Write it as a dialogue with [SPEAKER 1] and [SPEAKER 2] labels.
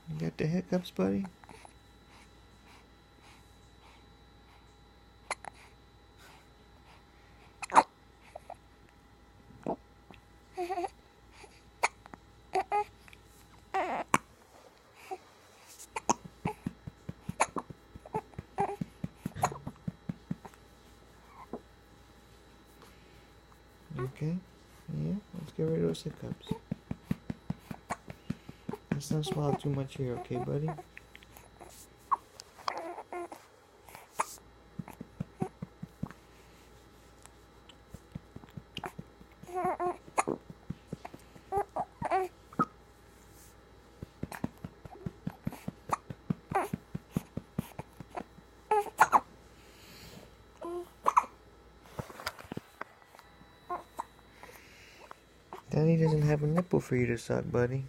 [SPEAKER 1] You got the hiccups, buddy? Okay, yeah, let's get rid of those hiccups. Let's not swallow too much here, okay, buddy? Daddy doesn't have a nipple for you to suck, buddy.